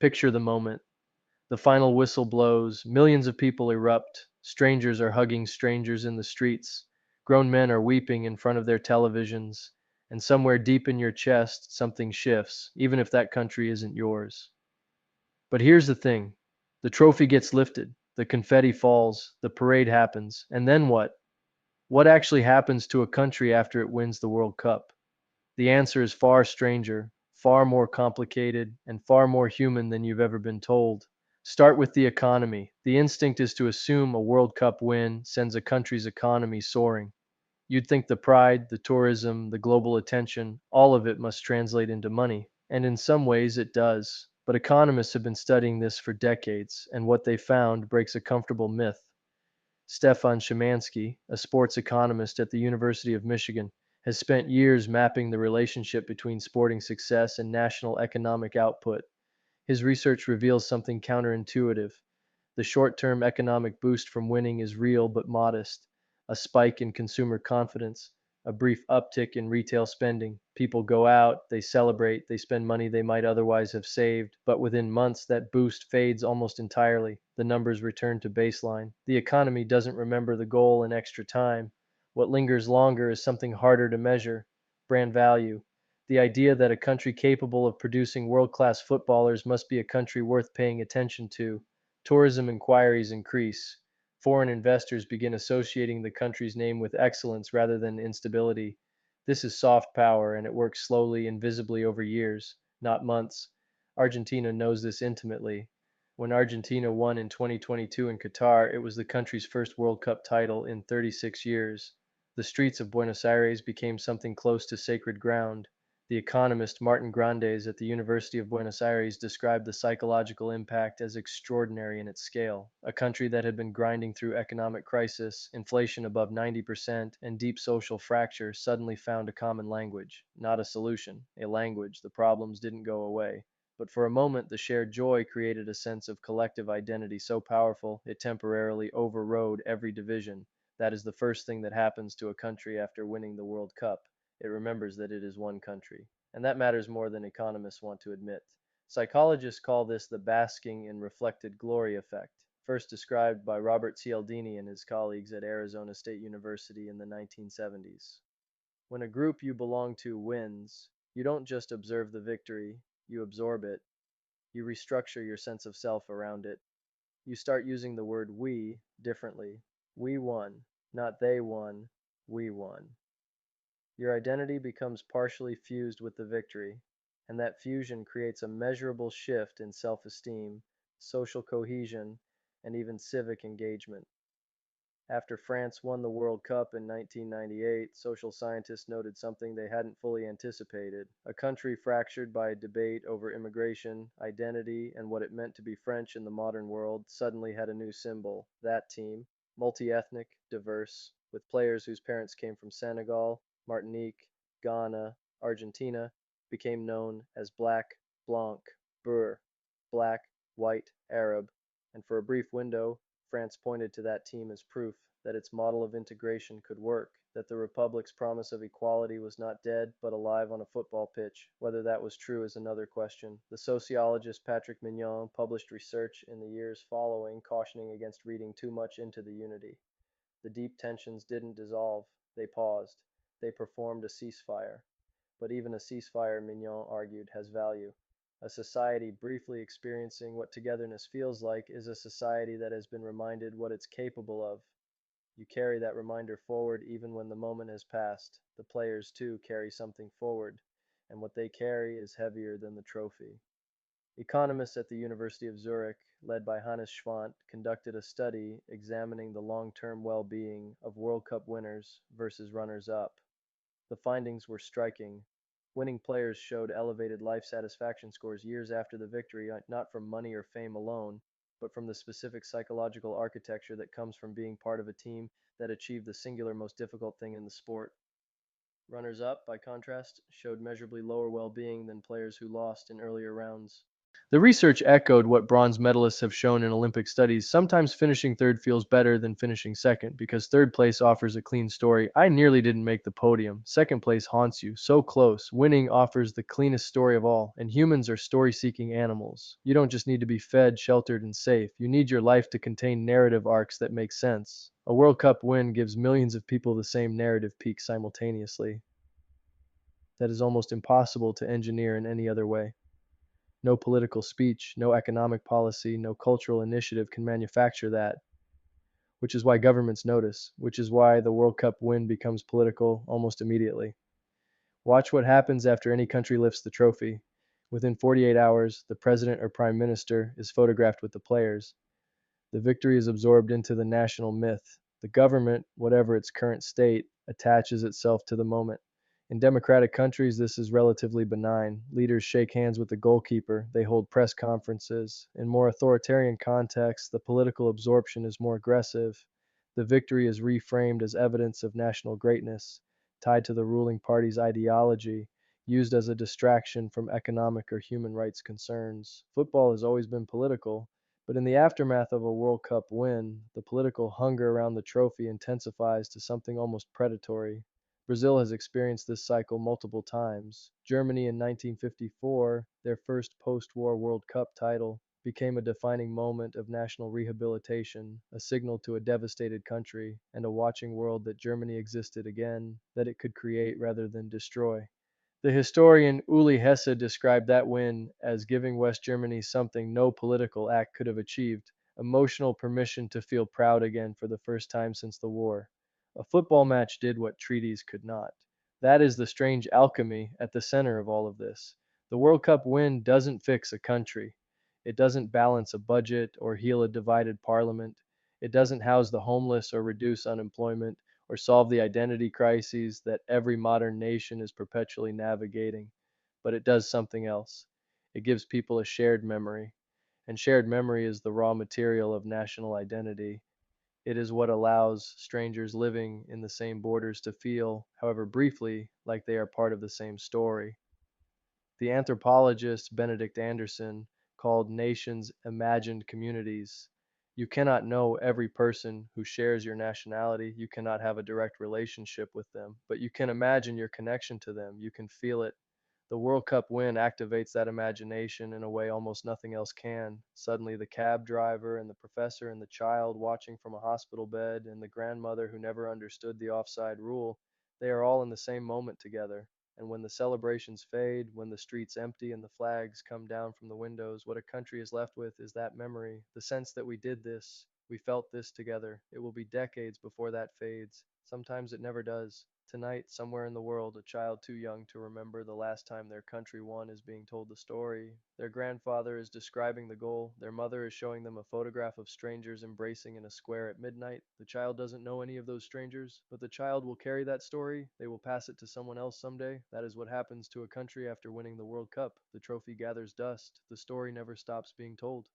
Picture the moment. The final whistle blows, millions of people erupt, strangers are hugging strangers in the streets, grown men are weeping in front of their televisions, and somewhere deep in your chest, something shifts, even if that country isn't yours. But here's the thing, the trophy gets lifted, the confetti falls, the parade happens, and then what? What actually happens to a country after it wins the World Cup? The answer is far stranger, far more complicated, and far more human than you've ever been told. Start with the economy. The instinct is to assume a World Cup win sends a country's economy soaring. You'd think the pride, the tourism, the global attention, all of it must translate into money. And in some ways it does. But economists have been studying this for decades, and what they found breaks a comfortable myth. Stefan Szymanski, a sports economist at the University of Michigan, has spent years mapping the relationship between sporting success and national economic output. His research reveals something counterintuitive. The short term economic boost from winning is real but modest. A spike in consumer confidence, a brief uptick in retail spending. People go out, they celebrate, they spend money they might otherwise have saved, but within months that boost fades almost entirely. The numbers return to baseline. The economy doesn't remember the goal in extra time. What lingers longer is something harder to measure: brand value. The idea that a country capable of producing world class footballers must be a country worth paying attention to. Tourism inquiries increase. Foreign investors begin associating the country's name with excellence rather than instability. This is soft power, and it works slowly and visibly over years, not months. Argentina knows this intimately. When Argentina won in 2022 in Qatar, it was the country's first World Cup title in 36 years. The streets of Buenos Aires became something close to sacred ground. The economist Martin Grandes at the University of Buenos Aires described the psychological impact as extraordinary in its scale. A country that had been grinding through economic crisis, inflation above 90%, and deep social fracture suddenly found a common language. Not a solution, a language. The problems didn't go away. But for a moment, the shared joy created a sense of collective identity so powerful it temporarily overrode every division. That is the first thing that happens to a country after winning the World Cup. It remembers that it is one country. And that matters more than economists want to admit. Psychologists call this the basking in reflected glory effect, first described by Robert Cialdini and his colleagues at Arizona State University in the 1970s. When a group you belong to wins, you don't just observe the victory, you absorb it. You restructure your sense of self around it. You start using the word we differently. We won, not they won, we won. Your identity becomes partially fused with the victory, and that fusion creates a measurable shift in self esteem, social cohesion, and even civic engagement. After France won the World Cup in 1998, social scientists noted something they hadn't fully anticipated. A country fractured by a debate over immigration, identity, and what it meant to be French in the modern world suddenly had a new symbol. That team, multi ethnic, diverse, with players whose parents came from Senegal, Martinique, Ghana, Argentina, became known as Black, Blanc, Beur, black, white, Arab, and for a brief window, France pointed to that team as proof that its model of integration could work, that the Republic's promise of equality was not dead but alive on a football pitch. Whether that was true is another question. The sociologist Patrick Mignon published research in the years following cautioning against reading too much into the unity. The deep tensions didn't dissolve, they paused. They performed a ceasefire. But even a ceasefire, Mignon argued, has value. A society briefly experiencing what togetherness feels like is a society that has been reminded what it's capable of. You carry that reminder forward even when the moment has passed. The players, too, carry something forward, and what they carry is heavier than the trophy. Economists at the University of Zurich, led by Hannes Schwant, conducted a study examining the long term well being of World Cup winners versus runners up. The findings were striking. Winning players showed elevated life satisfaction scores years after the victory, not from money or fame alone, but from the specific psychological architecture that comes from being part of a team that achieved the singular most difficult thing in the sport. Runners up, by contrast, showed measurably lower well being than players who lost in earlier rounds. The research echoed what bronze medalists have shown in Olympic studies. Sometimes finishing third feels better than finishing second because third place offers a clean story. I nearly didn't make the podium. Second place haunts you. So close. Winning offers the cleanest story of all. And humans are story seeking animals. You don't just need to be fed, sheltered, and safe. You need your life to contain narrative arcs that make sense. A World Cup win gives millions of people the same narrative peak simultaneously. That is almost impossible to engineer in any other way. No political speech, no economic policy, no cultural initiative can manufacture that, which is why governments notice, which is why the World Cup win becomes political almost immediately. Watch what happens after any country lifts the trophy. Within 48 hours, the president or prime minister is photographed with the players. The victory is absorbed into the national myth. The government, whatever its current state, attaches itself to the moment. In democratic countries, this is relatively benign. Leaders shake hands with the goalkeeper, they hold press conferences. In more authoritarian contexts, the political absorption is more aggressive. The victory is reframed as evidence of national greatness, tied to the ruling party's ideology, used as a distraction from economic or human rights concerns. Football has always been political, but in the aftermath of a World Cup win, the political hunger around the trophy intensifies to something almost predatory. Brazil has experienced this cycle multiple times. Germany in 1954, their first post war World Cup title, became a defining moment of national rehabilitation, a signal to a devastated country and a watching world that Germany existed again, that it could create rather than destroy. The historian Uli Hesse described that win as giving West Germany something no political act could have achieved: emotional permission to feel proud again for the first time since the war. A football match did what treaties could not. That is the strange alchemy at the center of all of this. The World Cup win doesn't fix a country. It doesn't balance a budget or heal a divided parliament. It doesn't house the homeless or reduce unemployment or solve the identity crises that every modern nation is perpetually navigating. But it does something else. It gives people a shared memory. And shared memory is the raw material of national identity. It is what allows strangers living in the same borders to feel, however briefly, like they are part of the same story. The anthropologist Benedict Anderson called nations imagined communities. You cannot know every person who shares your nationality. You cannot have a direct relationship with them, but you can imagine your connection to them. You can feel it. The World Cup win activates that imagination in a way almost nothing else can. Suddenly, the cab driver and the professor and the child watching from a hospital bed and the grandmother who never understood the offside rule, they are all in the same moment together. And when the celebrations fade, when the streets empty and the flags come down from the windows, what a country is left with is that memory, the sense that we did this, we felt this together. It will be decades before that fades. Sometimes it never does. Tonight, somewhere in the world, a child too young to remember the last time their country won is being told the story. Their grandfather is describing the goal. Their mother is showing them a photograph of strangers embracing in a square at midnight. The child doesn't know any of those strangers, but the child will carry that story. They will pass it to someone else someday. That is what happens to a country after winning the World Cup. The trophy gathers dust. The story never stops being told.